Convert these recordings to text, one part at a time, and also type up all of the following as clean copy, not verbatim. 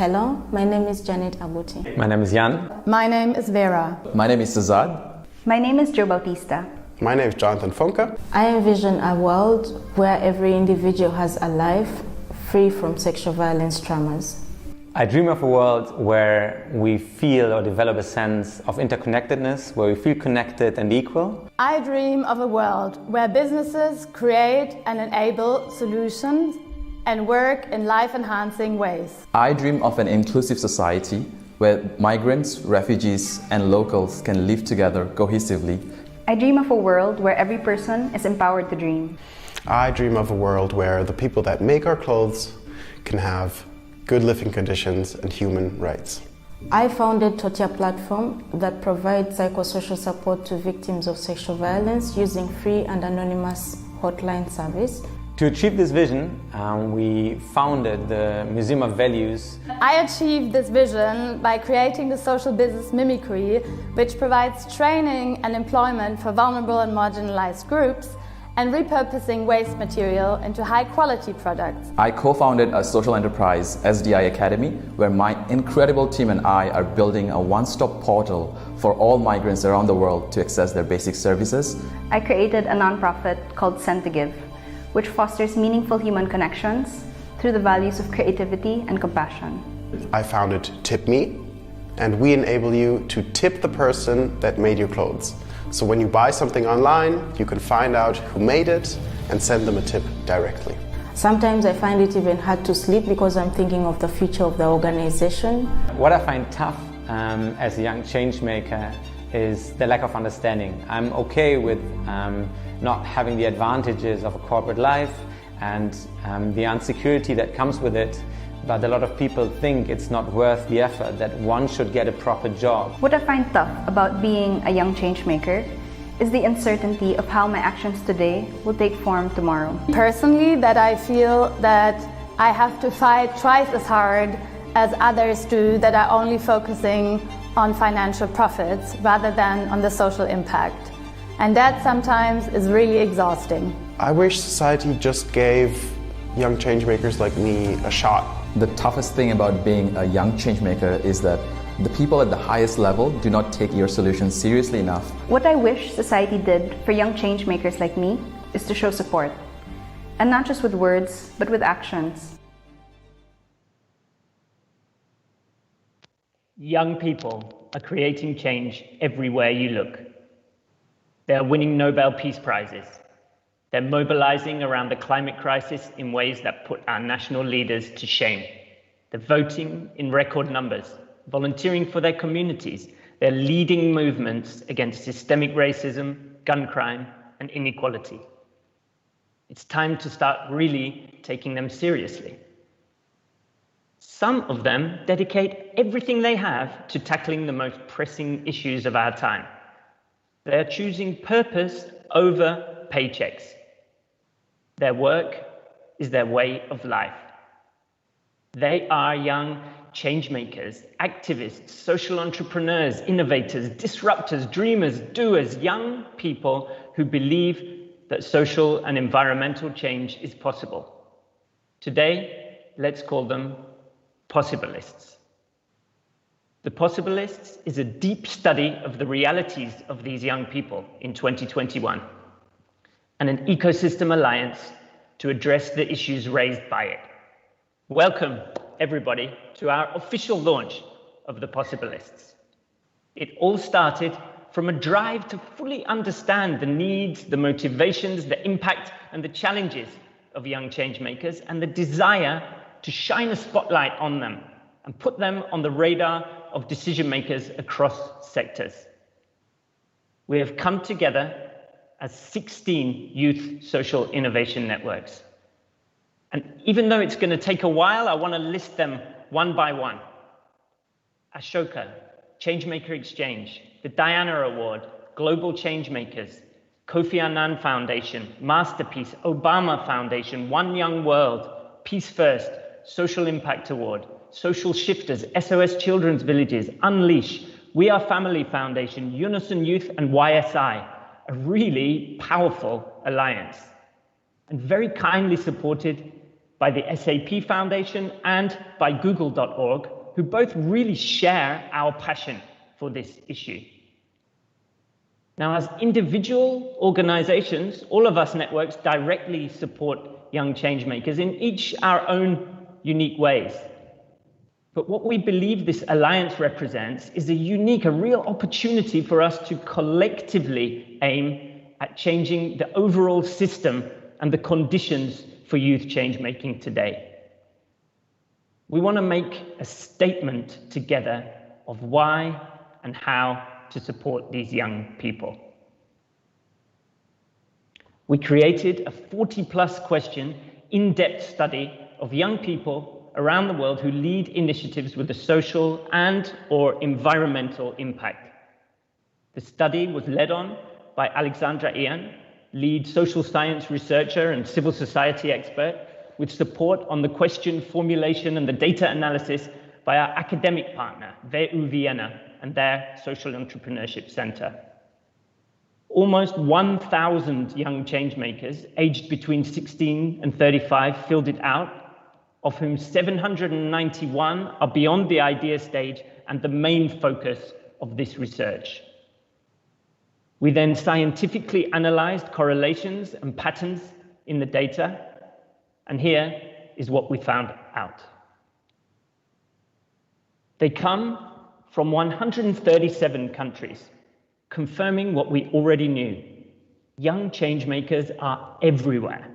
Hello, my name is Janet Abuti. My name is Jan. My name is Vera. My name is Cesar. My name is Joe Bautista. My name is Jonathan Funke. I envision a world where every individual has a life free from sexual violence traumas. I dream of a world where we feel or develop a sense of interconnectedness, where we feel connected and equal. I dream of a world where businesses create and enable solutions and work in life-enhancing ways. I dream of an inclusive society where migrants, refugees, and locals can live together cohesively. I dream of a world where every person is empowered to dream. I dream of a world where the people that make our clothes can have good living conditions and human rights. I founded Totia platform that provides psychosocial support to victims of sexual violence using free and anonymous hotline service. To achieve this vision, we founded the Museum of Values. I achieved this vision by creating the social business Mimicry, which provides training and employment for vulnerable and marginalized groups, and repurposing waste material into high-quality products. I co-founded a social enterprise, SDI Academy, where my incredible team and I are building a one-stop portal for all migrants around the world to access their basic services. I created a nonprofit called Send to Give, which fosters meaningful human connections through the values of creativity and compassion. I founded Tip Me, and we enable you to tip the person that made your clothes. So when you buy something online, you can find out who made it and send them a tip directly. Sometimes I find it even hard to sleep because I'm thinking of the future of the organization. What I find tough as a young change maker is the lack of understanding. I'm okay with not having the advantages of a corporate life and the insecurity that comes with it, but a lot of people think it's not worth the effort, that one should get a proper job. What I find tough about being a young change maker is the uncertainty of how my actions today will take form tomorrow. Personally, that I feel that I have to fight twice as hard as others do that are only focusing on financial profits rather than on the social impact. And that sometimes is really exhausting. I wish society just gave young changemakers like me a shot. The toughest thing about being a young change maker is that the people at the highest level do not take your solutions seriously enough. What I wish society did for young change makers like me is to show support. And not just with words, but with actions. Young people are creating change everywhere you look. They're winning Nobel Peace Prizes. They're mobilizing around the climate crisis in ways that put our national leaders to shame. They're voting in record numbers, volunteering for their communities. They're leading movements against systemic racism, gun crime, and inequality. It's time to start really taking them seriously. Some of them dedicate everything they have to tackling the most pressing issues of our time. They're choosing purpose over paychecks. Their work is their way of life. They are young changemakers, activists, social entrepreneurs, innovators, disruptors, dreamers, doers, young people who believe that social and environmental change is possible. Today, let's call them Possibilists. The Possibilists is a deep study of the realities of these young people in 2021 and an ecosystem alliance to address the issues raised by it. Welcome, everybody, to our official launch of the Possibilists. It all started from a drive to fully understand the needs, the motivations, the impact, and the challenges of young change makers, and the desire to shine a spotlight on them and put them on the radar of decision makers across sectors. We have come together as 16 youth social innovation networks. And even though it's going to take a while, I want to list them one by one. Ashoka, Changemaker Exchange, the Diana Award, Global Changemakers, Kofi Annan Foundation, Masterpiece, Obama Foundation, One Young World, Peace First, Social Impact Award, Social Shifters, SOS Children's Villages, Unleash, We Are Family Foundation, Unison Youth, and YSI, a really powerful alliance, and very kindly supported by the SAP Foundation and by Google.org, who both really share our passion for this issue. Now, as individual organizations, all of us networks directly support young changemakers in each our own unique ways. But what we believe this alliance represents is a real opportunity for us to collectively aim at changing the overall system and the conditions for youth change-making today. We want to make a statement together of why and how to support these young people. We created a 40-plus question, in-depth study of young people around the world who lead initiatives with a social and/or environmental impact. The study was led on by Alexandra Ian, lead social science researcher and civil society expert, with support on the question formulation and the data analysis by our academic partner, VU Vienna, and their Social Entrepreneurship Center. Almost 1,000 young changemakers aged between 16 and 35 filled it out, of whom 791 are beyond the idea stage and the main focus of this research. We then scientifically analyzed correlations and patterns in the data, and here is what we found out. They come from 137 countries, confirming what we already knew. Young changemakers are everywhere.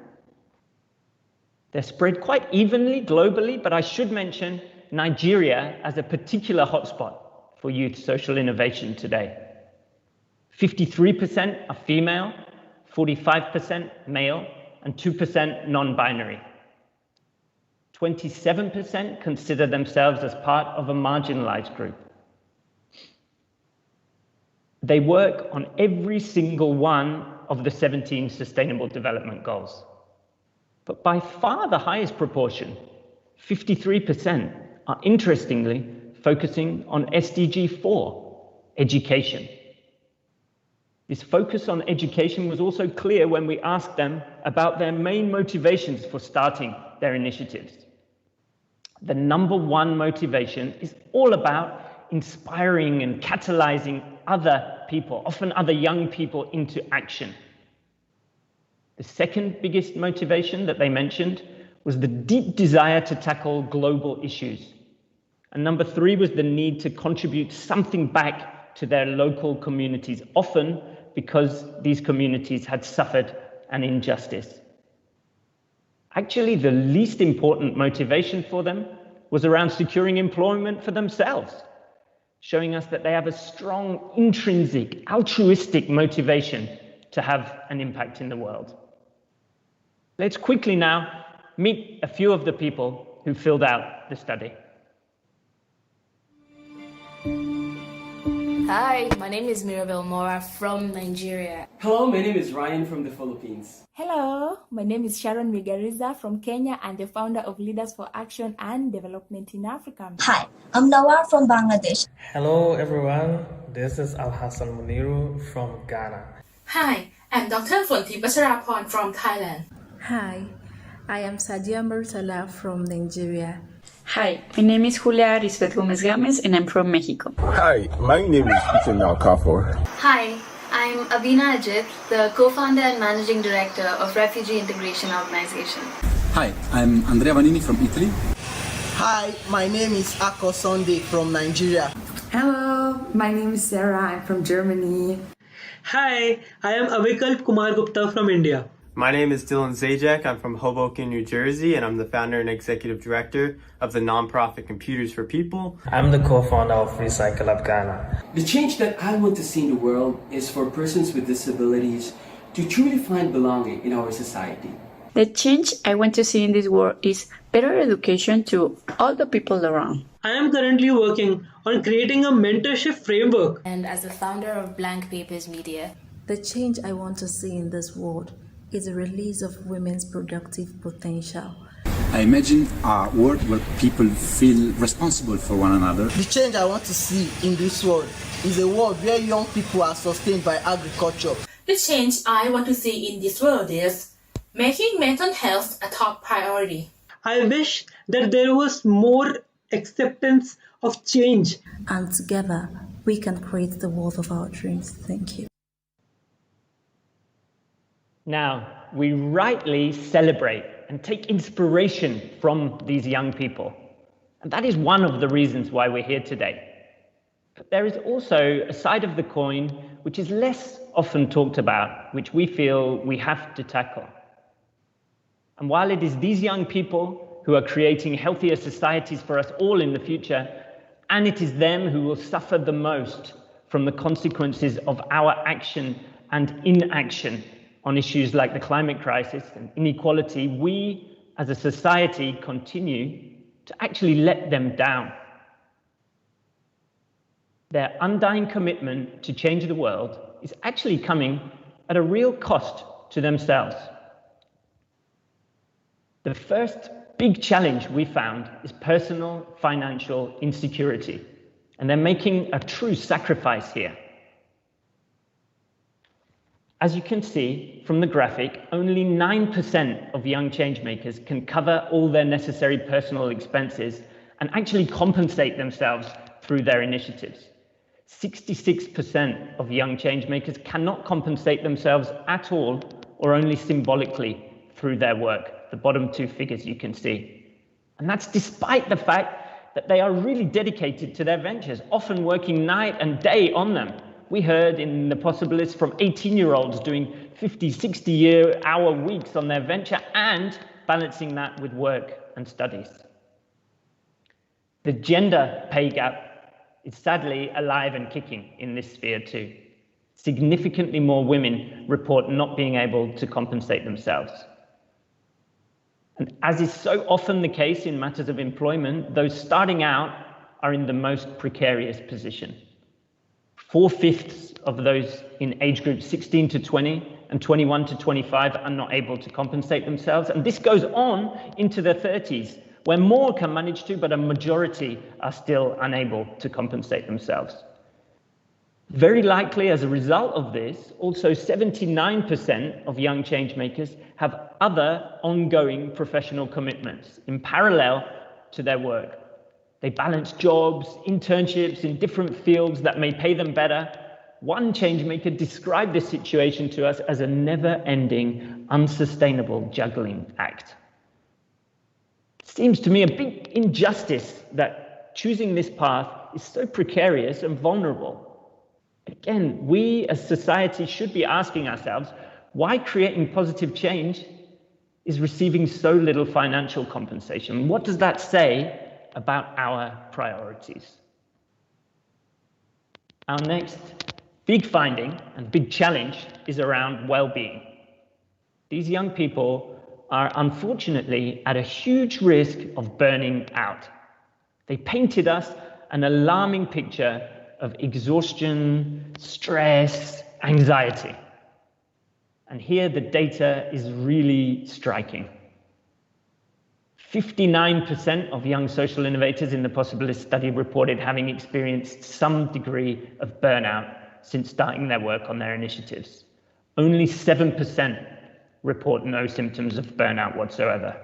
They're spread quite evenly globally, but I should mention Nigeria as a particular hotspot for youth social innovation today. 53% are female, 45% male, and 2% non-binary. 27% consider themselves as part of a marginalized group. They work on every single one of the 17 Sustainable Development Goals. But by far the highest proportion, 53%, are interestingly focusing on SDG 4, education. This focus on education was also clear when we asked them about their main motivations for starting their initiatives. The number one motivation is all about inspiring and catalyzing other people, often other young people, into action. The second biggest motivation that they mentioned was the deep desire to tackle global issues. And number three was the need to contribute something back to their local communities, often because these communities had suffered an injustice. Actually, the least important motivation for them was around securing employment for themselves, showing us that they have a strong, intrinsic, altruistic motivation to have an impact in the world. Let's quickly now meet a few of the people who filled out the study. Hi, my name is Mirabel Mora from Nigeria. Hello, my name is Ryan from the Philippines. Hello, my name is Sharon Migariza from Kenya and the founder of Leaders for Action and Development in Africa. Hi, I'm Nawar from Bangladesh. Hello everyone, this is Al Hassan Muniru from Ghana. Hi, I'm Dr. Fonti Basarapon from Thailand. Hi, I am Sadia Murtala from Nigeria. Hi, my name is Julia Risbeth Gomez Games and I'm from Mexico. Hi, my name is Peter Nalkafor. Hi, I'm Abina Ajit, the co-founder and managing director of Refugee Integration Organization. Hi, I'm Andrea Vanini from Italy. Hi, my name is Ako Sunday from Nigeria. Hello, my name is Sarah, I'm from Germany. Hi, I am Avikal Kumar Gupta from India. My name is Dylan Zajac. I'm from Hoboken, New Jersey, and I'm the founder and executive director of the nonprofit Computers for People. I'm the co-founder of Recycle Up Ghana. The change that I want to see in the world is for persons with disabilities to truly find belonging in our society. The change I want to see in this world is better education to all the people around. I am currently working on creating a mentorship framework. And as the founder of Blank Papers Media, the change I want to see in this world is a release of women's productive potential. I imagine a world where people feel responsible for one another. The change I want to see in this world is a world where young people are sustained by agriculture. The change I want to see in this world is making mental health a top priority. I wish that there was more acceptance of change. And together, we can create the world of our dreams. Thank you. Now, we rightly celebrate and take inspiration from these young people. And that is one of the reasons why we're here today. But there is also a side of the coin which is less often talked about, which we feel we have to tackle. And while it is these young people who are creating healthier societies for us all in the future, and it is them who will suffer the most from the consequences of our action and inaction on issues like the climate crisis and inequality, we as a society continue to actually let them down. Their undying commitment to change the world is actually coming at a real cost to themselves. The first big challenge we found is personal financial insecurity, and they're making a true sacrifice here. As you can see from the graphic, only 9% of young changemakers can cover all their necessary personal expenses and actually compensate themselves through their initiatives. 66% of young changemakers cannot compensate themselves at all or only symbolically through their work, the bottom two figures you can see. And that's despite the fact that they are really dedicated to their ventures, often working night and day on them. We heard in the Possibilists from 18-year-olds doing 50, 60-hour weeks on their venture and balancing that with work and studies. The gender pay gap is sadly alive and kicking in this sphere too. Significantly more women report not being able to compensate themselves. And as is so often the case in matters of employment, those starting out are in the most precarious position. 4/5 of those in age groups 16 to 20 and 21 to 25 are not able to compensate themselves. And this goes on into their 30s, where more can manage to, but a majority are still unable to compensate themselves. Very likely as a result of this, also 79% of young changemakers have other ongoing professional commitments in parallel to their work. They balance jobs, internships in different fields that may pay them better. One changemaker described this situation to us as a never-ending, unsustainable juggling act. Seems to me a big injustice that choosing this path is so precarious and vulnerable. Again, we as society should be asking ourselves why creating positive change is receiving so little financial compensation. What does that say about our priorities? Our next big finding and big challenge is around well-being. These young people are unfortunately at a huge risk of burning out. They painted us an alarming picture of exhaustion, stress, anxiety. And here the data is really striking. 59% of young social innovators in the Possibilists study reported having experienced some degree of burnout since starting their work on their initiatives. Only 7% report no symptoms of burnout whatsoever.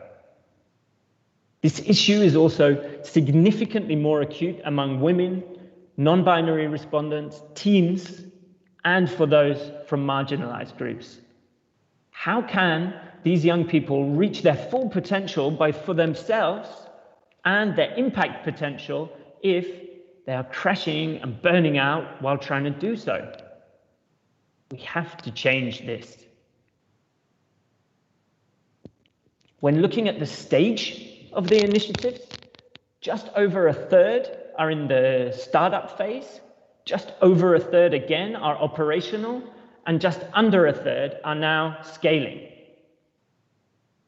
This issue is also significantly more acute among women, non-binary respondents, teens, and for those from marginalized groups. How can these young people reach their full potential both for themselves and their impact potential if they are crashing and burning out while trying to do so? We have to change this. When looking at the stage of the initiatives, just over a third are in the startup phase, just over a third again are operational, and just under a third are now scaling.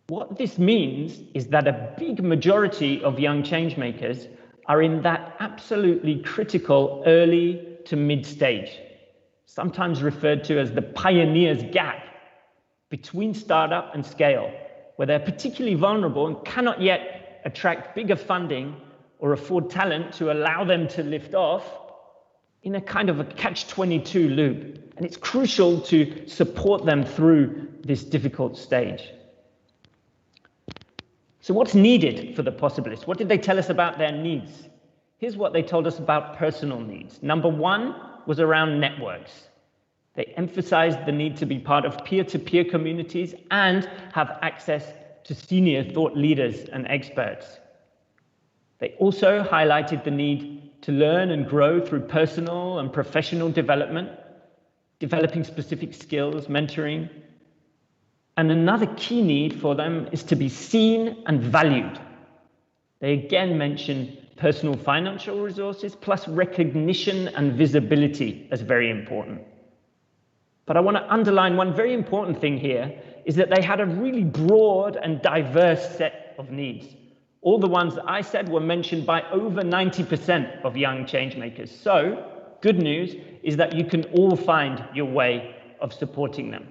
What this means is that a big majority of young changemakers are in that absolutely critical early to mid stage, sometimes referred to as the pioneer's gap between startup and scale, where they're particularly vulnerable and cannot yet attract bigger funding or afford talent to allow them to lift off in a kind of a catch-22 loop. And it's crucial to support them through this difficult stage. So what's needed for the Possibilists? What did they tell us about their needs? Here's what they told us about personal needs. Number one was around networks. They emphasized the need to be part of peer-to-peer communities and have access to senior thought leaders and experts. They also highlighted the need to learn and grow through personal and professional development, developing specific skills, mentoring. And another key need for them is to be seen and valued. They again mention personal financial resources plus recognition and visibility as very important. But I want to underline one very important thing here is that they had a really broad and diverse set of needs. All the ones that I said were mentioned by over 90% of young changemakers. So, good news is that you can all find your way of supporting them.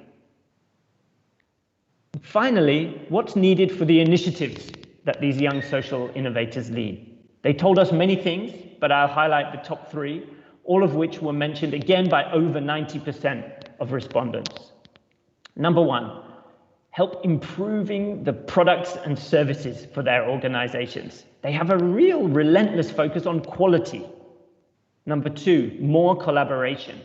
Finally, what's needed for the initiatives that these young social innovators lead? They told us many things, but I'll highlight the top three, all of which were mentioned again by over 90% of respondents. Number one, help improving the products and services for their organizations. They have a real relentless focus on quality. Number two, more collaboration.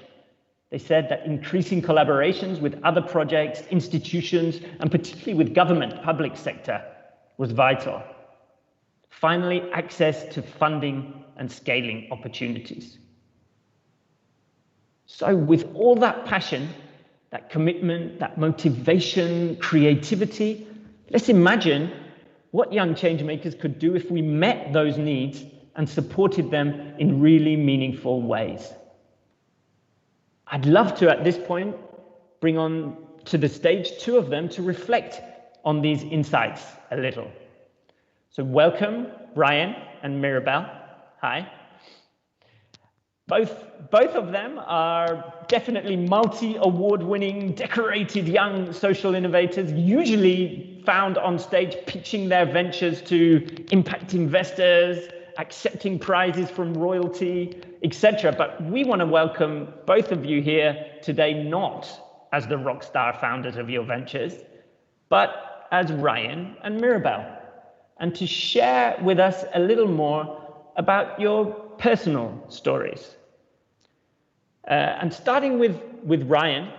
They said that increasing collaborations with other projects, institutions, and particularly with government, public sector, was vital. Finally, access to funding and scaling opportunities. So with all that passion, that commitment, that motivation, creativity, let's imagine what young changemakers could do if we met those needs and supported them in really meaningful ways. I'd love to, at this point, bring on to the stage two of them to reflect on these insights a little. So welcome, Ryan and Mirabel. Hi. Both of them are definitely multi-award-winning, decorated young social innovators, usually found on stage pitching their ventures to impact investors, accepting prizes from royalty, etc. But we want to welcome both of you here today, not as the rock star founders of your ventures, but as Ryan and Mirabel, and to share with us a little more about your personal stories. And starting with Ryan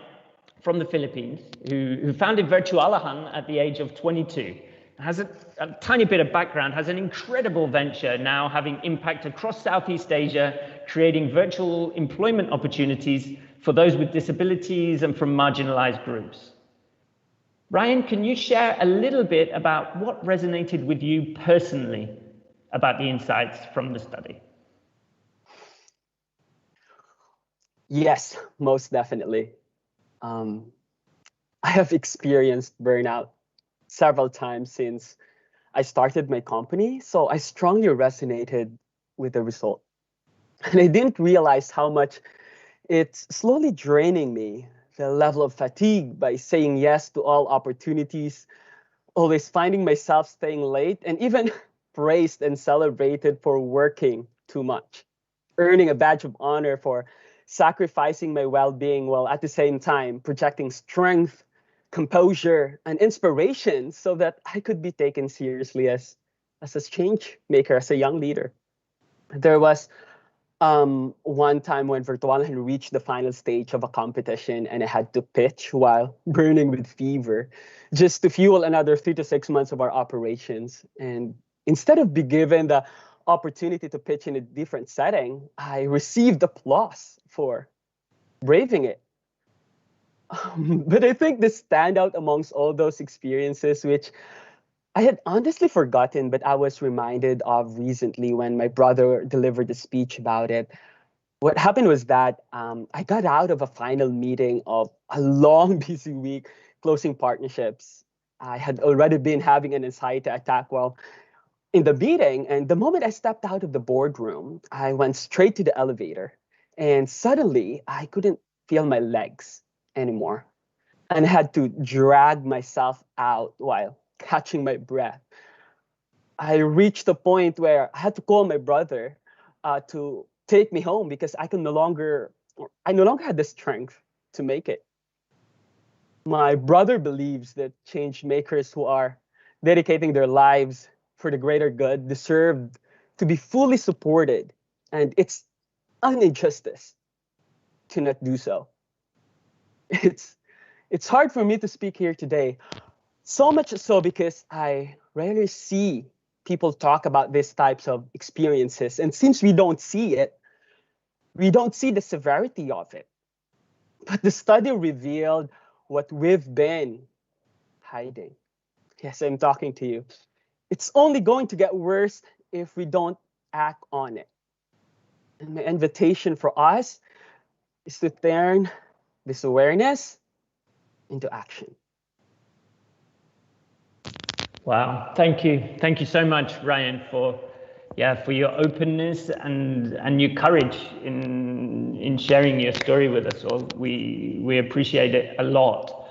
from the Philippines, who founded Virtualahan at the age of 22, has a tiny bit of background, has an incredible venture now having impact across Southeast Asia, creating virtual employment opportunities for those with disabilities and from marginalized groups. Ryan, can you share a little bit about what resonated with you personally about the insights from the study? Yes, most definitely. I have experienced burnout several times since I started my company, so I strongly resonated with the result. And I didn't realize how much it's slowly draining me, the level of fatigue by saying yes to all opportunities, always finding myself staying late, and even praised and celebrated for working too much, earning a badge of honor for sacrificing my well-being while at the same time projecting strength, composure, and inspiration so that I could be taken seriously as a change maker, as a young leader. There was one time when Virtualahan reached the final stage of a competition and I had to pitch while burning with fever just to fuel another 3 to 6 months of our operations. And instead of being given the opportunity to pitch in a different setting, I received applause for braving it. But I think the standout amongst all those experiences, which I had honestly forgotten, but I was reminded of recently when my brother delivered a speech about it. What happened was that I got out of a final meeting of a long, busy week closing partnerships. I had already been having an anxiety attack while in the meeting, and the moment I stepped out of the boardroom, I went straight to the elevator, and suddenly I couldn't feel my legs anymore, and I had to drag myself out while catching my breath. I reached a point where I had to call my brother to take me home because I no longer had the strength to make it. My brother believes that change makers who are dedicating their lives for the greater good deserve to be fully supported. And it's an injustice to not do so. It's hard for me to speak here today, so much so because I rarely see people talk about these types of experiences. And since we don't see it, we don't see the severity of it. But the study revealed what we've been hiding. Yes, I'm talking to you. It's only going to get worse if we don't act on it. And my invitation for us is to turn this awareness into action. Wow, thank you so much, Ryan, for your openness and your courage in sharing your story with us all. We appreciate it a lot.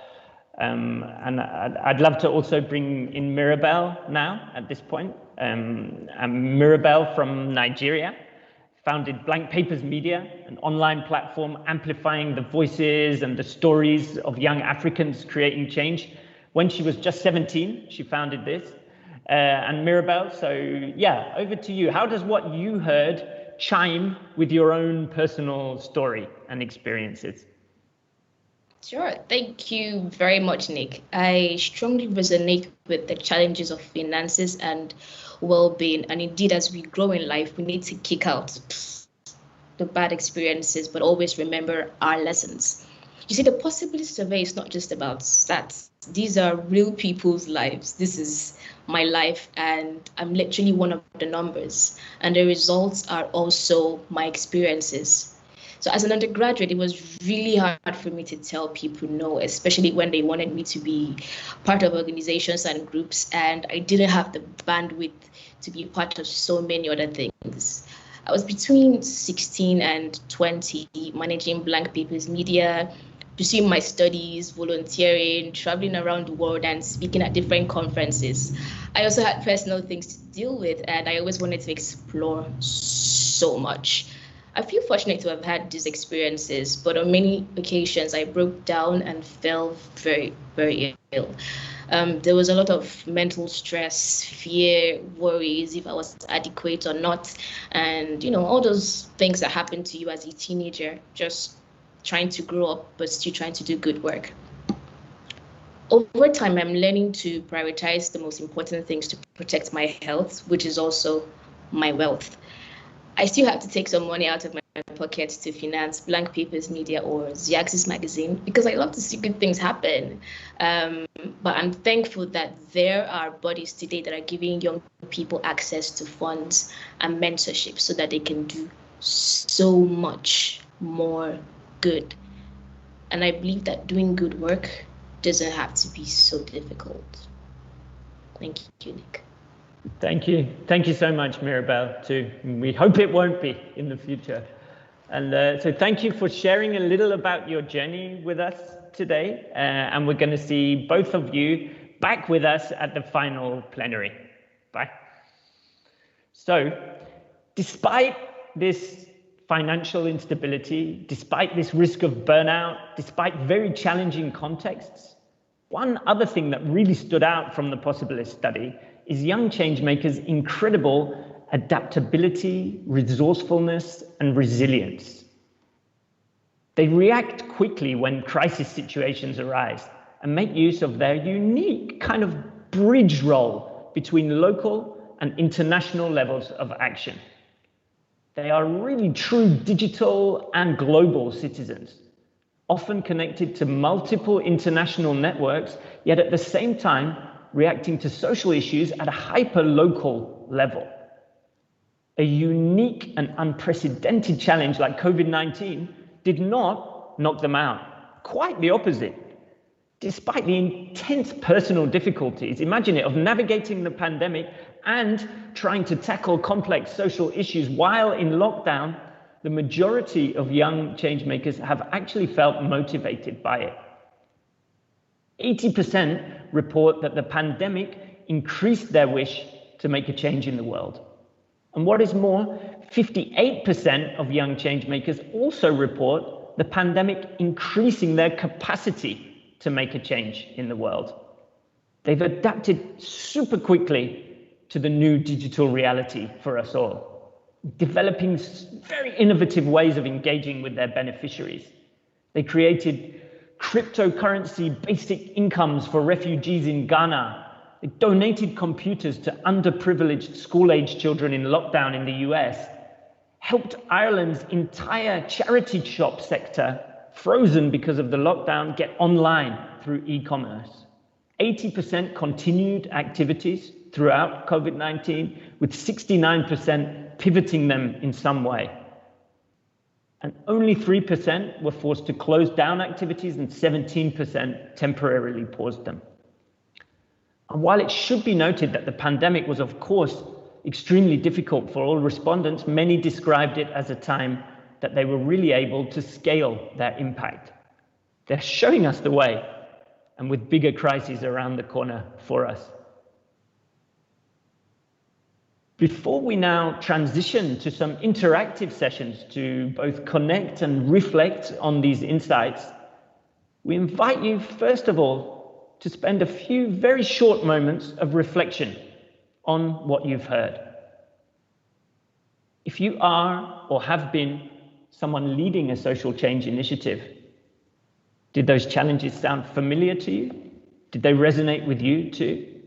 And I'd love to also bring in Mirabel now at this point. Mirabel from Nigeria founded Blank Papers Media, an online platform amplifying the voices and the stories of young Africans creating change. When she was just 17, she founded this. And Mirabel, so yeah, over to you. How does what you heard chime with your own personal story and experiences? Sure. Thank you very much, Nick. I strongly resonate with the challenges of finances and well-being. And indeed, as we grow in life, we need to kick out the bad experiences, but always remember our lessons. You see, the Possibilists survey is not just about stats. These are real people's lives. This is my life, and I'm literally one of the numbers. And the results are also my experiences. So as an undergraduate, it was really hard for me to tell people no, especially when they wanted me to be part of organizations and groups, and I didn't have the bandwidth to be part of so many other things. I was between 16 and 20, managing Blank Papers Media, pursuing my studies, volunteering, traveling around the world and speaking at different conferences. I also had personal things to deal with, and I always wanted to explore so much. I feel fortunate to have had these experiences, but on many occasions I broke down and fell very, very ill. There was a lot of mental stress, fear, worries if I was adequate or not, and all those things that happen to you as a teenager, just trying to grow up but still trying to do good work. Over time, I'm learning to prioritize the most important things to protect my health, which is also my wealth. I still have to take some money out of my pocket to finance Blank Papers Media or The Axis magazine because I love to see good things happen. But I'm thankful that there are bodies today that are giving young people access to funds and mentorship so that they can do so much more good. And I believe that doing good work doesn't have to be so difficult. Thank you, Nick. Thank you so much, Mirabel, too. We hope it won't be in the future. And so thank you for sharing a little about your journey with us today. And we're going to see both of you back with us at the final plenary. Bye. So despite this financial instability, despite this risk of burnout, despite very challenging contexts, one other thing that really stood out from the Possibilists study is young changemakers' incredible adaptability, resourcefulness, and resilience. They react quickly when crisis situations arise and make use of their unique kind of bridge role between local and international levels of action. They are really true digital and global citizens, often connected to multiple international networks, yet at the same time reacting to social issues at a hyper-local level. A unique and unprecedented challenge like COVID-19 did not knock them out. Quite the opposite. Despite the intense personal difficulties, imagine it, of navigating the pandemic and trying to tackle complex social issues while in lockdown, the majority of young changemakers have actually felt motivated by it. 80% report that the pandemic increased their wish to make a change in the world. And what is more, 58% of young changemakers also report the pandemic increasing their capacity to make a change in the world. They've adapted super quickly to the new digital reality for us all, developing very innovative ways of engaging with their beneficiaries. They created cryptocurrency basic incomes for refugees in Ghana. They donated computers to underprivileged school-age children in lockdown in the US, helped Ireland's entire charity shop sector, frozen because of the lockdown, get online through e-commerce. 80% continued activities throughout COVID-19, with 69% pivoting them in some way. And only 3% were forced to close down activities and 17% temporarily paused them. And while it should be noted that the pandemic was, of course, extremely difficult for all respondents, many described it as a time that they were really able to scale their impact. They're showing us the way, and with bigger crises around the corner for us. Before we now transition to some interactive sessions to both connect and reflect on these insights, we invite you, first of all, to spend a few very short moments of reflection on what you've heard. If you are or have been someone leading a social change initiative, did those challenges sound familiar to you? Did they resonate with you too?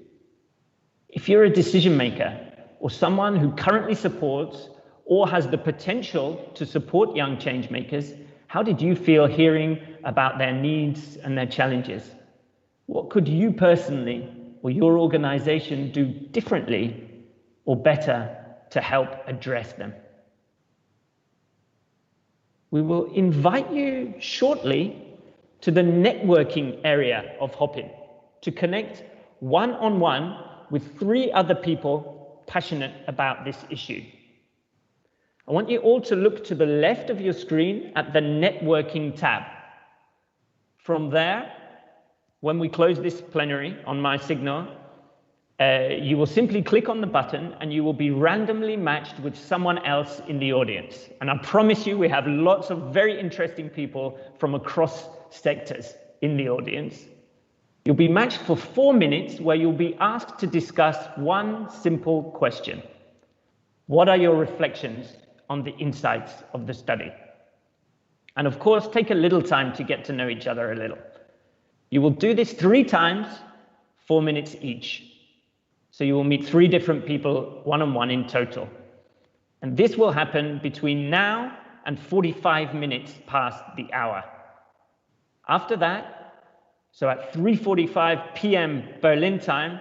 If you're a decision maker or someone who currently supports or has the potential to support young change makers, how did you feel hearing about their needs and their challenges? What could you personally or your organization do differently or better to help address them? We will invite you shortly to the networking area of Hopin to connect one-on-one with 3 other people passionate about this issue. I want you all to look to the left of your screen at the networking tab. From there, when we close this plenary on my signal, you will simply click on the button and you will be randomly matched with someone else in the audience. And I promise you, we have lots of very interesting people from across sectors in the audience. You'll be matched for 4 minutes where you'll be asked to discuss one simple question. What are your reflections on the insights of the study? And of course, take a little time to get to know each other a little. You will do this 3 times, 4 minutes each. So you will meet 3 different people one-on-one in total. And this will happen between now and 45 minutes past the hour. After that, so at 3:45 p.m. Berlin time,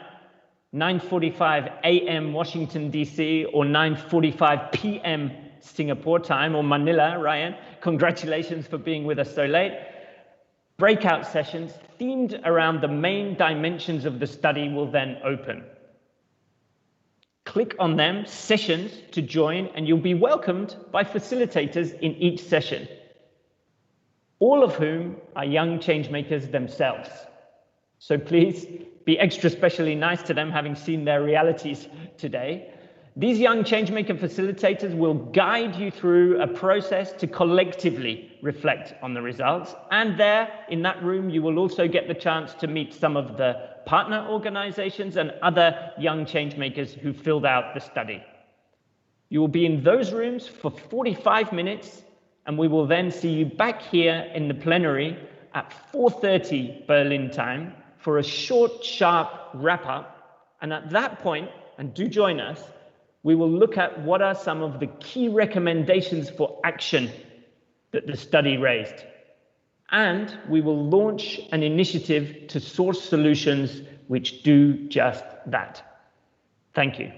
9:45 a.m. Washington, D.C., or 9:45 p.m. Singapore time, or Manila, Ryan, congratulations for being with us so late. Breakout sessions themed around the main dimensions of the study will then open. Click on them, sessions, to join, and you'll be welcomed by facilitators in each session, all of whom are young changemakers themselves. So please be extra specially nice to them, having seen their realities today. These young changemaker facilitators will guide you through a process to collectively reflect on the results. And there, in that room, you will also get the chance to meet some of the partner organizations and other young changemakers who filled out the study. You will be in those rooms for 45 minutes, and we will then see you back here in the plenary at 4:30 Berlin time for a short, sharp wrap-up. And at that point, and do join us, we will look at what are some of the key recommendations for action that the study raised. And we will launch an initiative to source solutions which do just that. Thank you.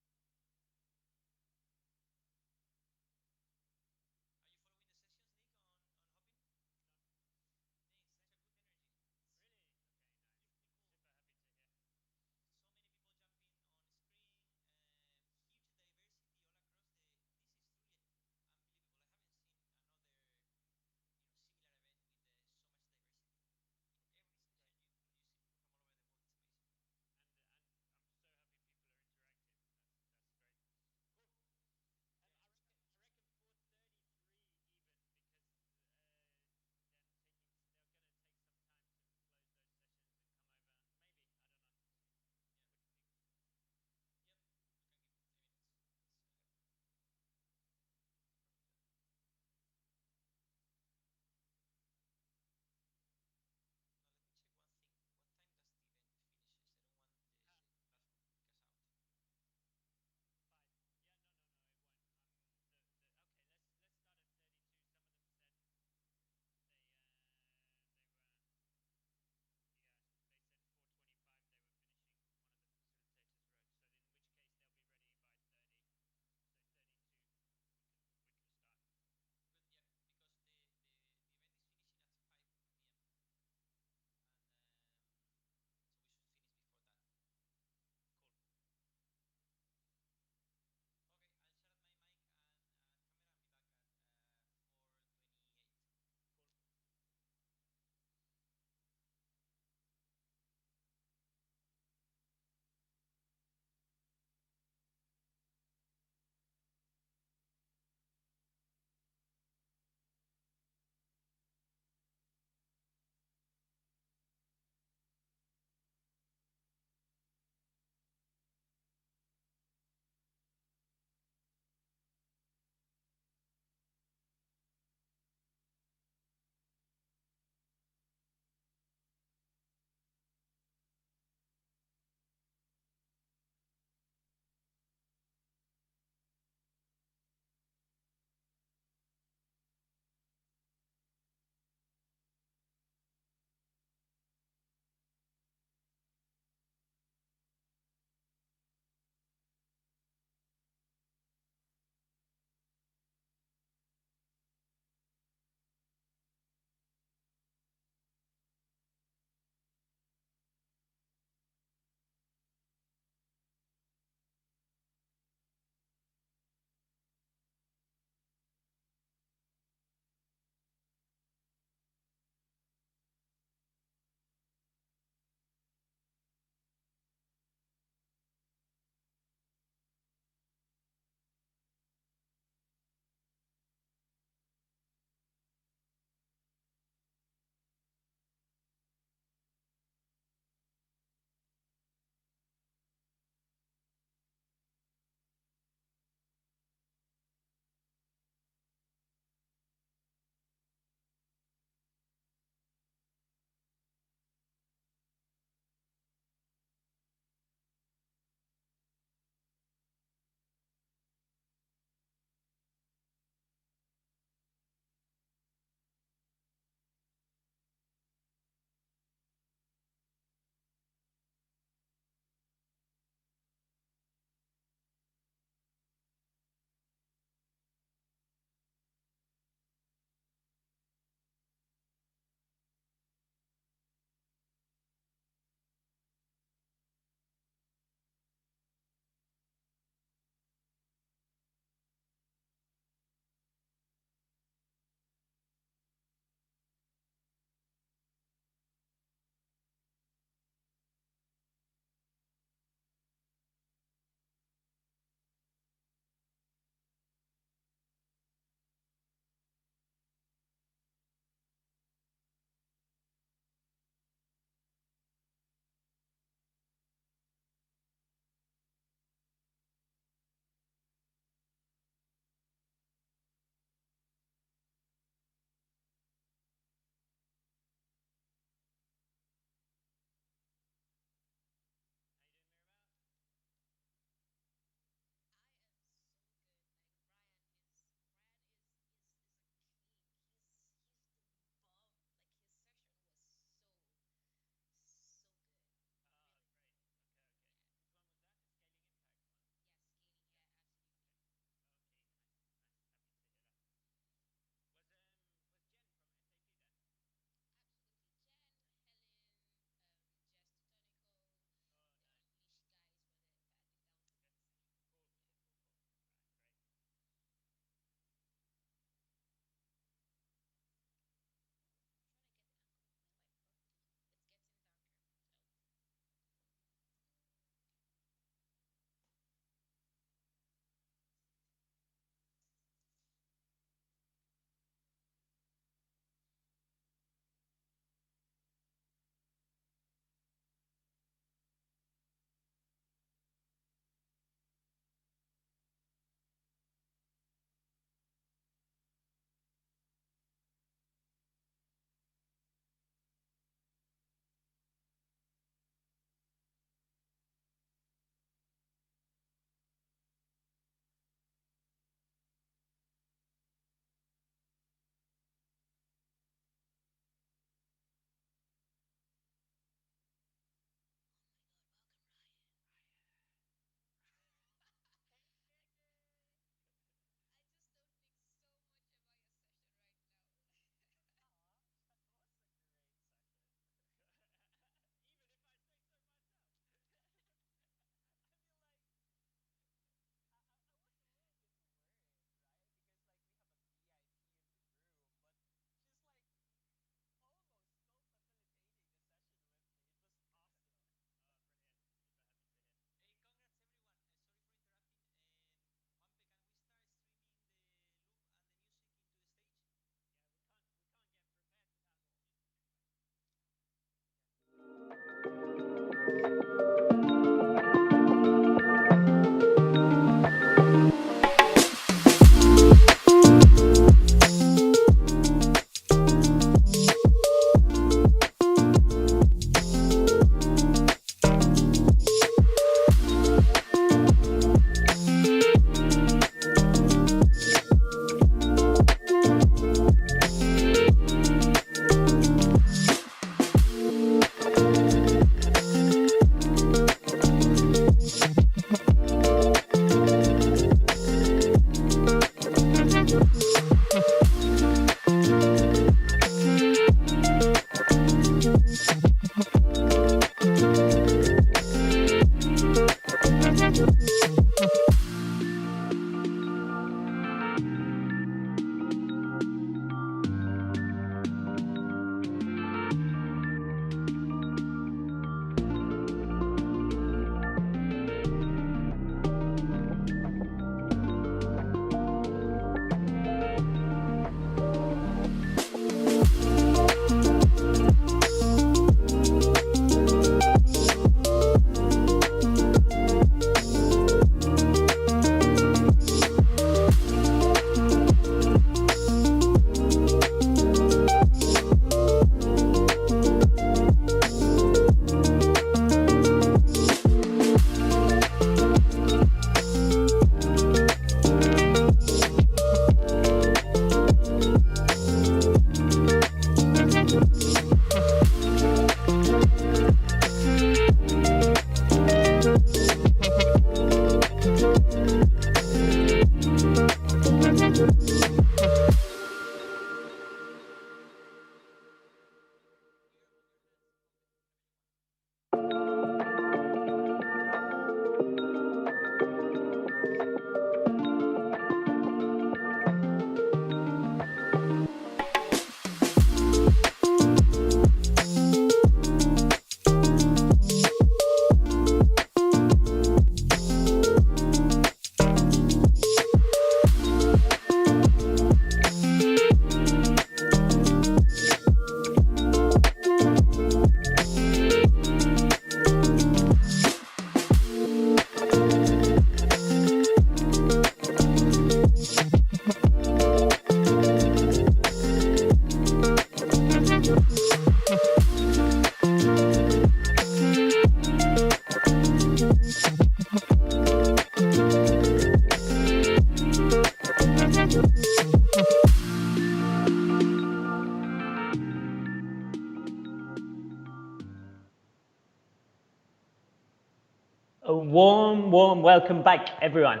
A warm welcome back, everyone.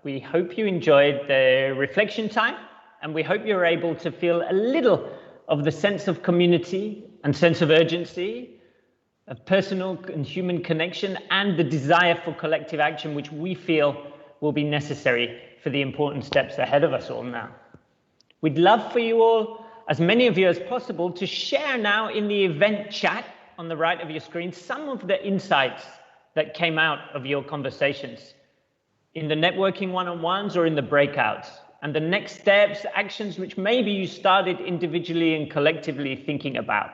We hope you enjoyed the reflection time, and we hope you're able to feel a little of the sense of community and sense of urgency, of personal and human connection, and the desire for collective action, which we feel will be necessary for the important steps ahead of us all now. We'd love for you all, as many of you as possible, to share now in the event chat on the right of your screen some of the insights that came out of your conversations in the networking one-on-ones or in the breakouts, and the next steps, actions which maybe you started individually and collectively thinking about.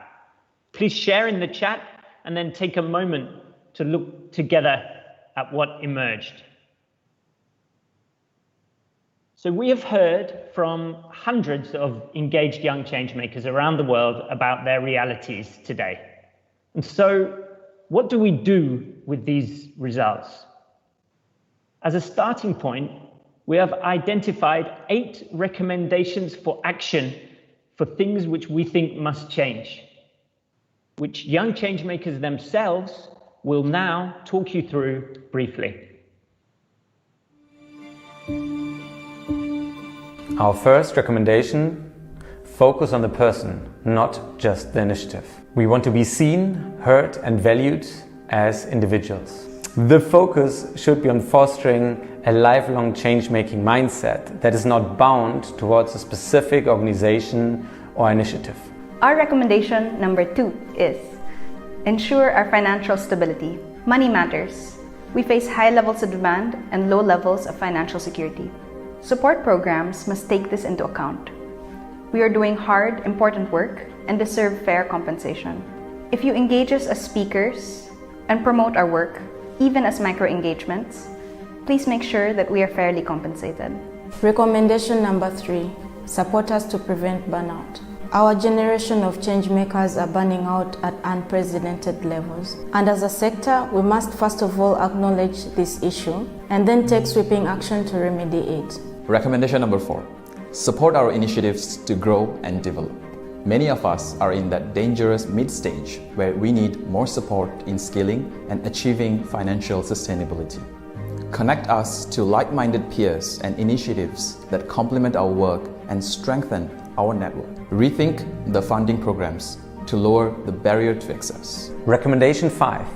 Please share in the chat and then take a moment to look together at what emerged. So we have heard from hundreds of engaged young changemakers around the world about their realities today. And so what do we do with these results? As a starting point, we have identified 8 recommendations for action for things which we think must change, which young changemakers themselves will now talk you through briefly. Our first recommendation: focus on the person, not just the initiative. We want to be seen, heard, and valued as individuals. The focus should be on fostering a lifelong change-making mindset that is not bound towards a specific organization or initiative. Our recommendation number 2 is ensure our financial stability. Money matters. We face high levels of demand and low levels of financial security. Support programs must take this into account. We are doing hard, important work and deserve fair compensation. If you engage us as speakers and promote our work, even as micro-engagements, please make sure that we are fairly compensated. Recommendation number 3, support us to prevent burnout. Our generation of changemakers are burning out at unprecedented levels. And as a sector, we must first of all acknowledge this issue and then take sweeping action to remedy it. Recommendation number 4, support our initiatives to grow and develop. Many of us are in that dangerous mid-stage where we need more support in scaling and achieving financial sustainability. Connect us to like-minded peers and initiatives that complement our work and strengthen our network. Rethink the funding programs to lower the barrier to access. Recommendation 5,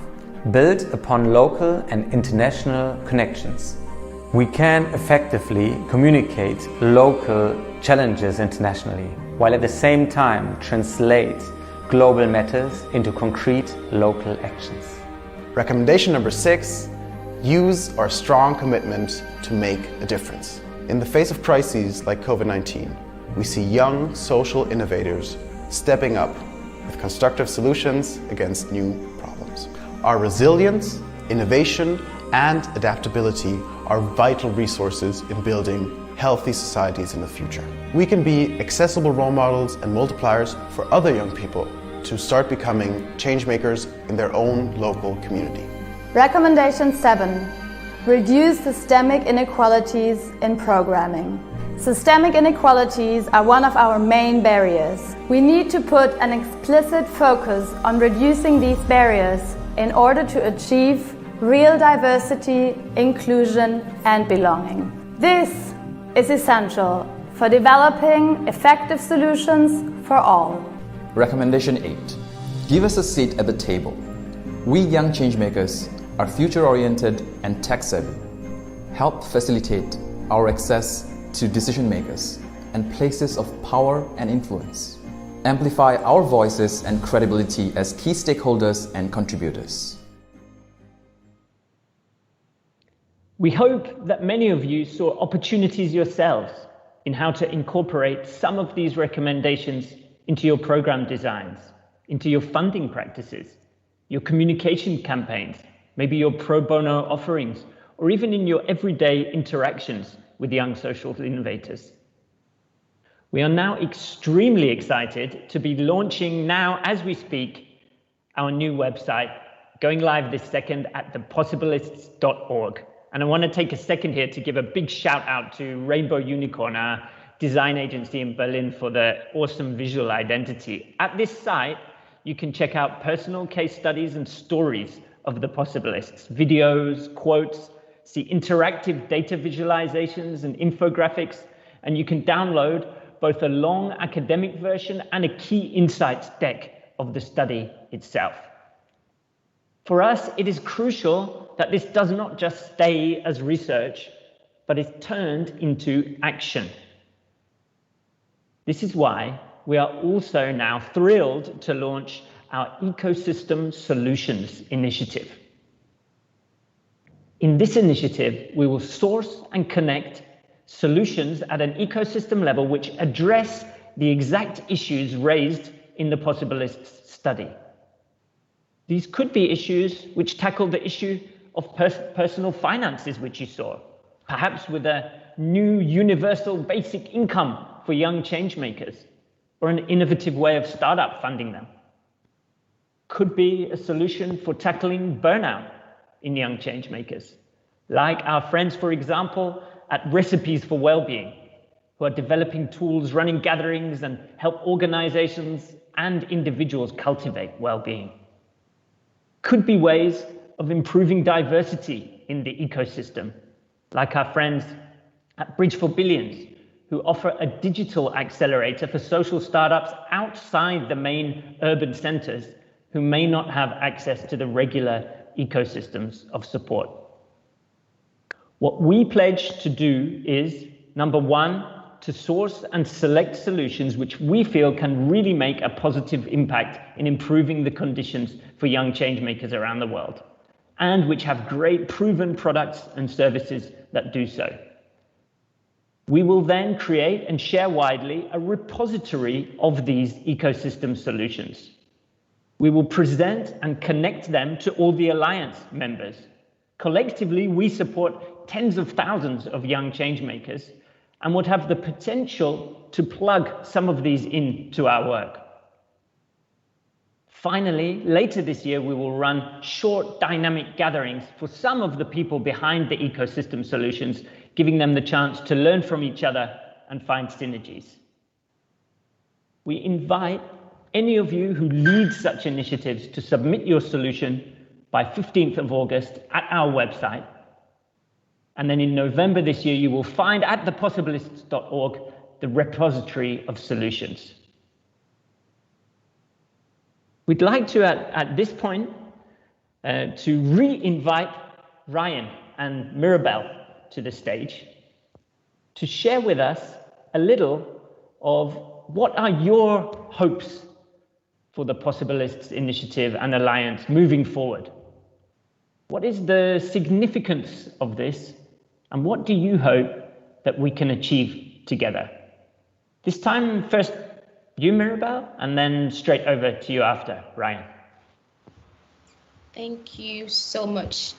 build upon local and international connections. We can effectively communicate local challenges internationally, while at the same time translate global matters into concrete local actions. Recommendation number 6, use our strong commitment to make a difference. In the face of crises like COVID-19, we see young social innovators stepping up with constructive solutions against new problems. Our resilience, innovation, and adaptability are vital resources in building healthy societies in the future. We can be accessible role models and multipliers for other young people to start becoming changemakers in their own local community. Recommendation 7. Reduce systemic inequalities in programming. Systemic inequalities are one of our main barriers. We need to put an explicit focus on reducing these barriers in order to achieve real diversity, inclusion, and belonging. This is essential for developing effective solutions for all. Recommendation 8, give us a seat at the table. We young changemakers are future-oriented and tech-savvy. Help facilitate our access to decision makers and places of power and influence. Amplify our voices and credibility as key stakeholders and contributors. We hope that many of you saw opportunities yourselves in how to incorporate some of these recommendations into your program designs, into your funding practices, your communication campaigns, maybe your pro bono offerings, or even in your everyday interactions with young social innovators. We are now extremely excited to be launching now, as we speak, our new website, going live this second at thepossibilists.org. And I want to take a second here to give a big shout out to Rainbow Unicorn, our design agency in Berlin, for the awesome visual identity. At this site, you can check out personal case studies and stories of the Possibilists. Videos, quotes, see interactive data visualizations and infographics, and you can download both a long academic version and a key insights deck of the study itself. For us, it is crucial that this does not just stay as research, but is turned into action. This is why we are also now thrilled to launch our Ecosystem Solutions Initiative. In this initiative, we will source and connect solutions at an ecosystem level which address the exact issues raised in the Possibilists study. These could be issues which tackle the issue of personal finances, which you saw, perhaps with a new universal basic income for young changemakers, or an innovative way of startup funding them. Could be a solution for tackling burnout in young changemakers, like our friends, for example, at Recipes for Wellbeing, who are developing tools, running gatherings, and help organizations and individuals cultivate well-being. Could be ways of improving diversity in the ecosystem, like our friends at Bridge for Billions, who offer a digital accelerator for social startups outside the main urban centers who may not have access to the regular ecosystems of support. What we pledge to do is, number one, to source and select solutions which we feel can really make a positive impact in improving the conditions for young changemakers around the world, and which have great proven products and services that do so. We will then create and share widely a repository of these ecosystem solutions. We will present and connect them to all the Alliance members. Collectively, we support tens of thousands of young changemakers and would have the potential to plug some of these into our work. Finally, later this year, we will run short dynamic gatherings for some of the people behind the ecosystem solutions, giving them the chance to learn from each other and find synergies. We invite any of you who lead such initiatives to submit your solution by 15th of August at our website. And then in November this year, you will find at thepossibilists.org the repository of solutions. We'd like to, at this point, to re-invite Ryan and Mirabel to the stage to share with us a little of what are your hopes for the Possibilists Initiative and Alliance moving forward. What is the significance of this, and what do you hope that we can achieve together? This time, first you, Mirabel, and then straight over to you after, Ryan. Thank you so much,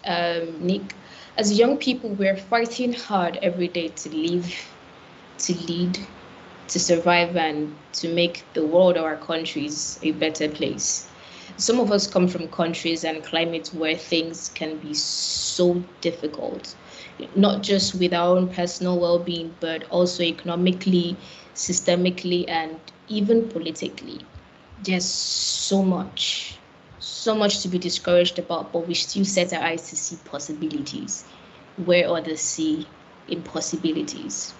Nick. As young people, we're fighting hard every day to live, to lead, to survive, and to make the world or our countries a better place. Some of us come from countries and climates where things can be so difficult, not just with our own personal well-being, but also economically, systemically, and even politically. There's so much to be discouraged about, but we still set our eyes to see possibilities where others see impossibilities.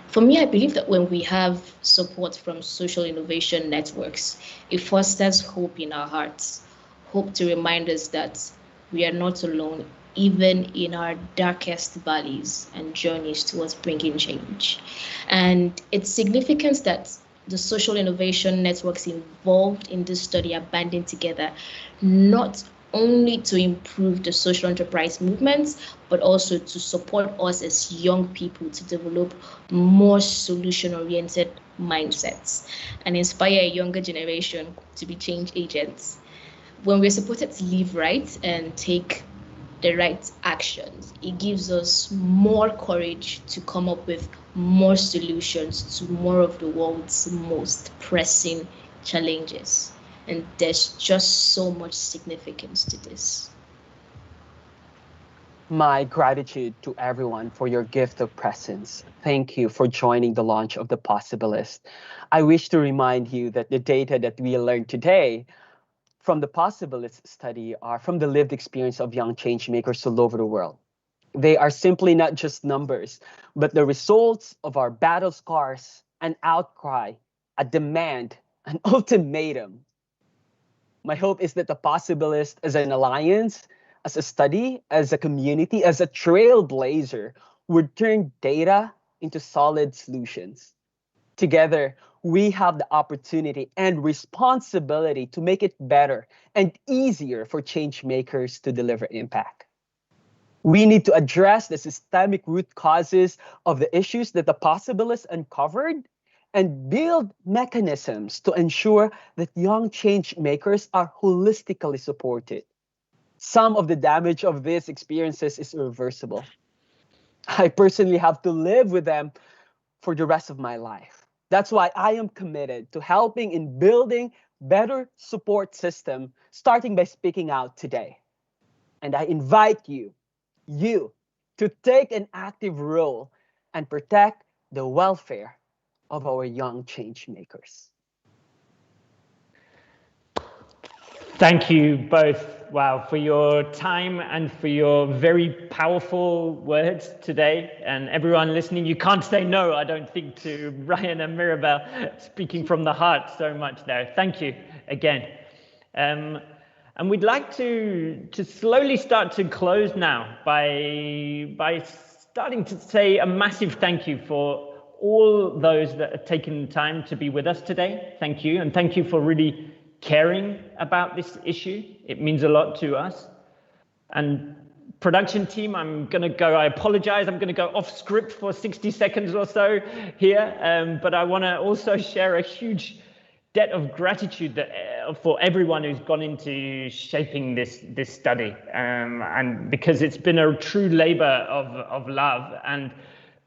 For me, I believe that when we have support from social innovation networks, it fosters hope in our hearts, hope to remind us that we are not alone, even in our darkest valleys and journeys towards bringing change. And it's significant that the social innovation networks involved in this study are banding together, not only to improve the social enterprise movements, but also to support us as young people to develop more solution-oriented mindsets and inspire a younger generation to be change agents. When we're supported to live right and take the right actions, it gives us more courage to come up with more solutions to more of the world's most pressing challenges. And there's just so much significance to this. My gratitude to everyone for your gift of presence. Thank you for joining the launch of the Possibilists. I wish to remind you that the data that we learned today from the Possibilists study are from the lived experience of young change makers all over the world. They are simply not just numbers, but the results of our battle scars, an outcry, a demand, an ultimatum. My hope is that the Possibilists as an alliance, as a study, as a community, as a trailblazer would turn data into solid solutions. Together, we have the opportunity and responsibility to make it better and easier for change makers to deliver impact. We need to address the systemic root causes of the issues that the Possibilists uncovered and build mechanisms to ensure that young change makers are holistically supported. Some of the damage of these experiences is irreversible. I personally have to live with them for the rest of my life. That's why I am committed to helping in building better support system, starting by speaking out today. And I invite you to take an active role and protect the welfare of our young change makers. Thank you both, wow, for your time and for your very powerful words today. And everyone listening, you can't say no, I don't think, to Ryan and Mirabel speaking from the heart so much there. Thank you again. And we'd like to slowly start to close now by starting to say a massive thank you for all those that have taken the time to be with us today. Thank you, and thank you for really caring about this issue. It means a lot to us. And production team, I apologize, I'm gonna go off script for 60 seconds or so here, but I wanna also share a huge debt of gratitude for everyone who's gone into shaping this study, and because it's been a true labor of love. And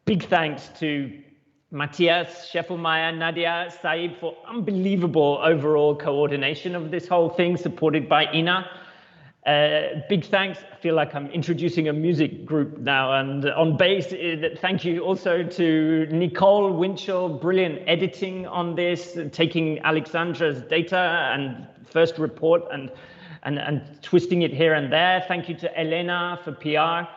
big thanks to Matthias, Scheffelmeier, Nadia, Saib for unbelievable overall coordination of this whole thing, supported by Ina. Big thanks, I feel like I'm introducing a music group now, and on bass, thank you also to Nicole Winchell, brilliant editing on this, taking Alexandra's data and first report and twisting it here and there. Thank you to Elena for PR.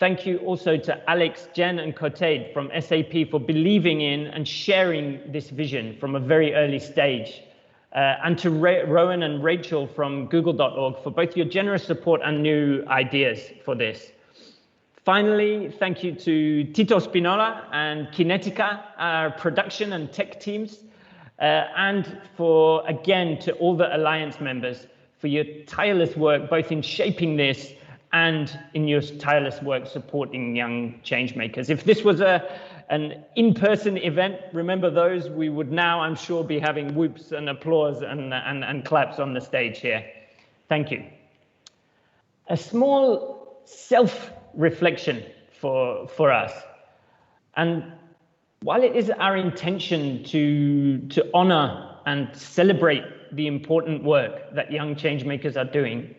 Thank you also to Alex, Jen, and Koteid from SAP for believing in and sharing this vision from a very early stage. And to Rowan and Rachel from google.org for both your generous support and new ideas for this. Finally, thank you to Tito Spinola and Kinetica, our production and tech teams, and for, again, to all the Alliance members for your tireless work, both in shaping this and in your tireless work supporting young change makers. If this was an in-person event, remember those, we would now, I'm sure, be having whoops and applause and claps on the stage here. Thank you. A small self-reflection for us. And while it is our intention to honor and celebrate the important work that young change makers are doing,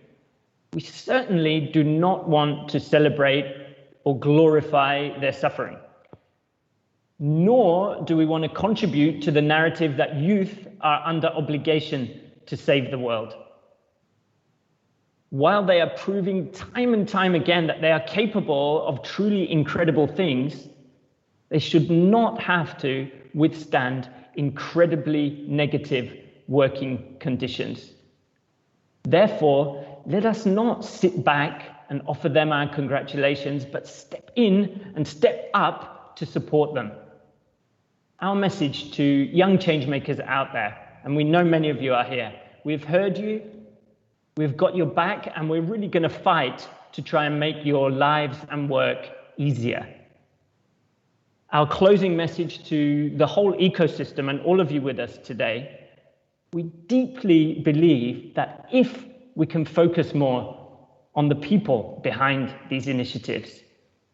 we certainly do not want to celebrate or glorify their suffering. Nor do we want to contribute to the narrative that youth are under obligation to save the world. While they are proving time and time again that they are capable of truly incredible things, they should not have to withstand incredibly negative working conditions. Therefore, let us not sit back and offer them our congratulations, but step in and step up to support them. Our message to young change makers out there, and we know many of you are here, we've heard you, we've got your back, and we're really going to fight to try and make your lives and work easier. Our closing message to the whole ecosystem and all of you with us today, we deeply believe that if we can focus more on the people behind these initiatives,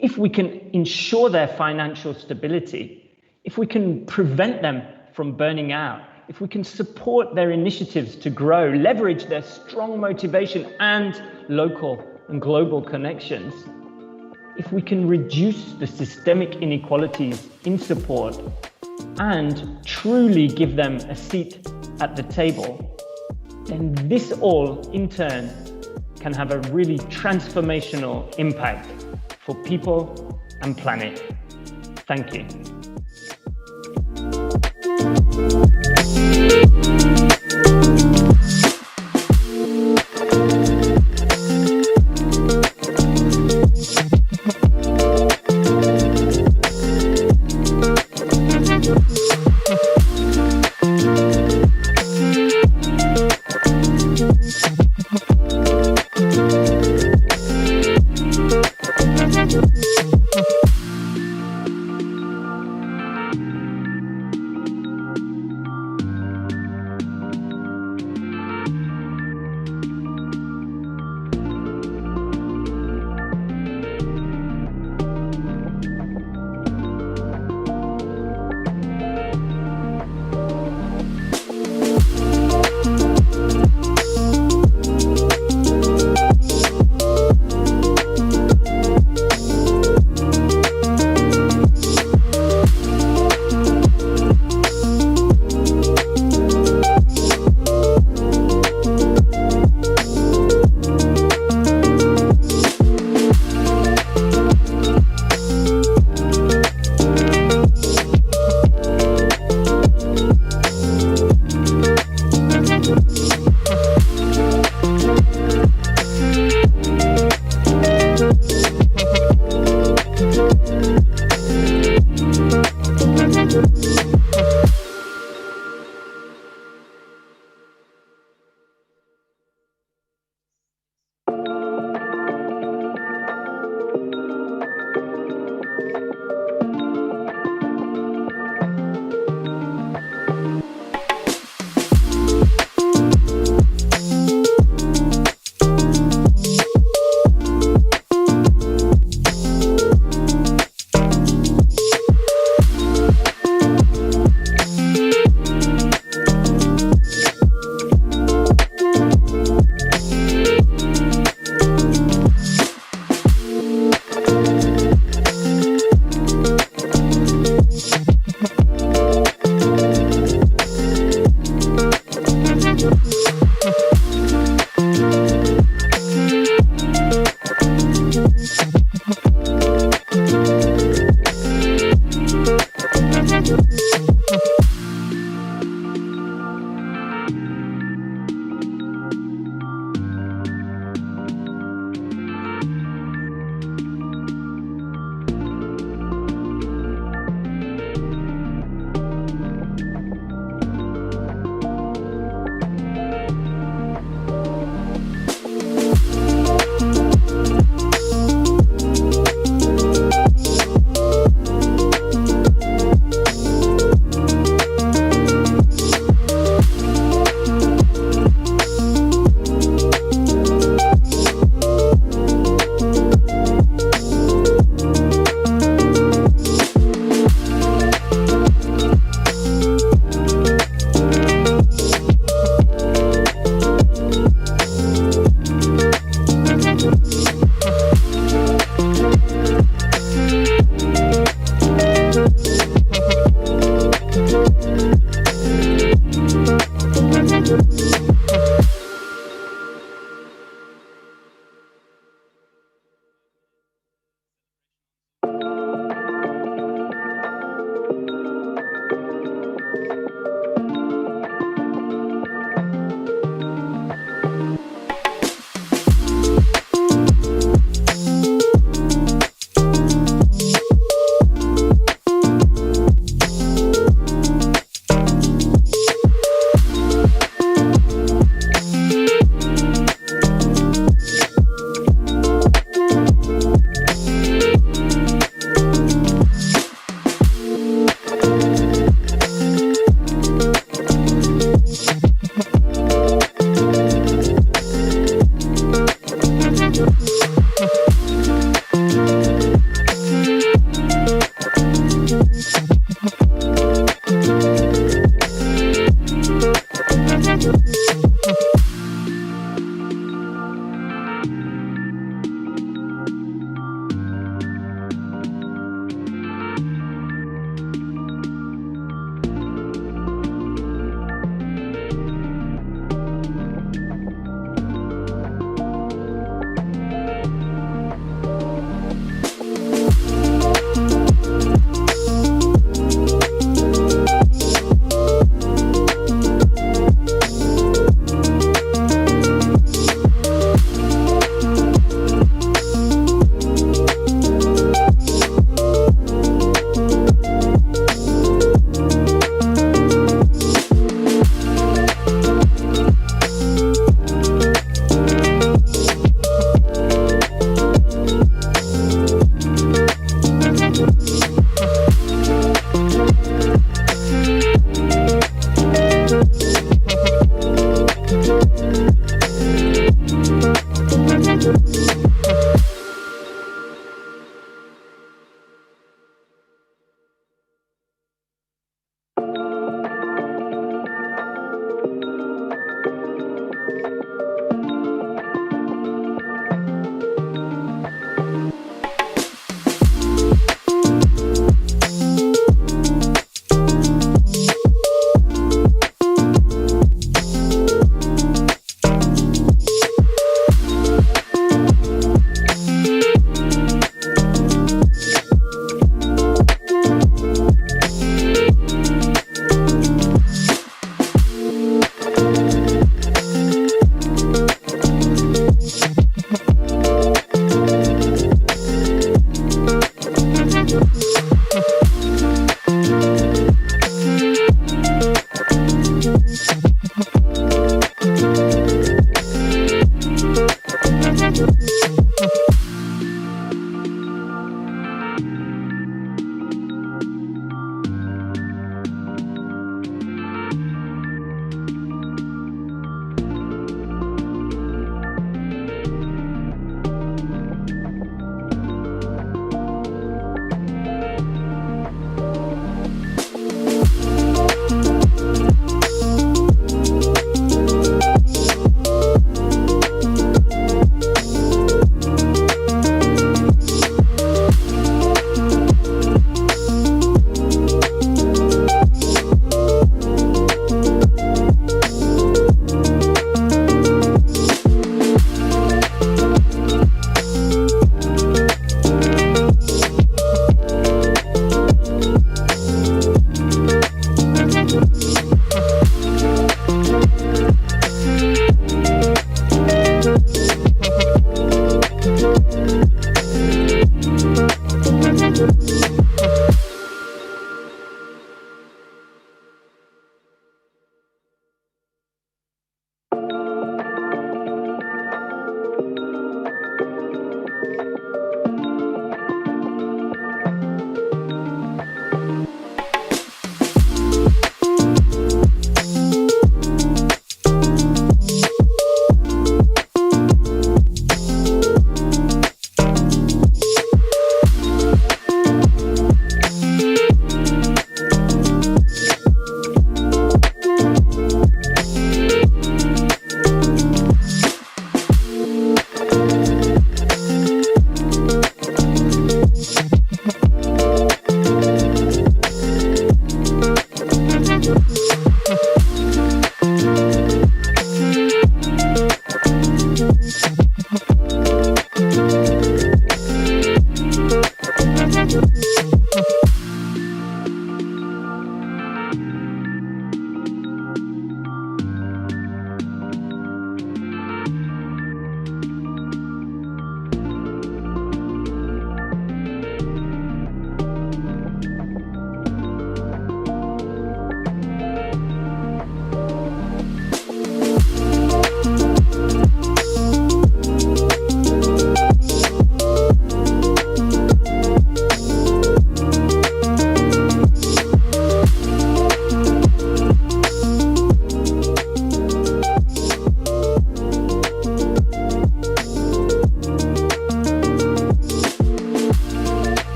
if we can ensure their financial stability, if we can prevent them from burning out, if we can support their initiatives to grow, leverage their strong motivation and local and global connections, if we can reduce the systemic inequalities in support and truly give them a seat at the table, then this all, in turn, can have a really transformational impact for people and planet. Thank you.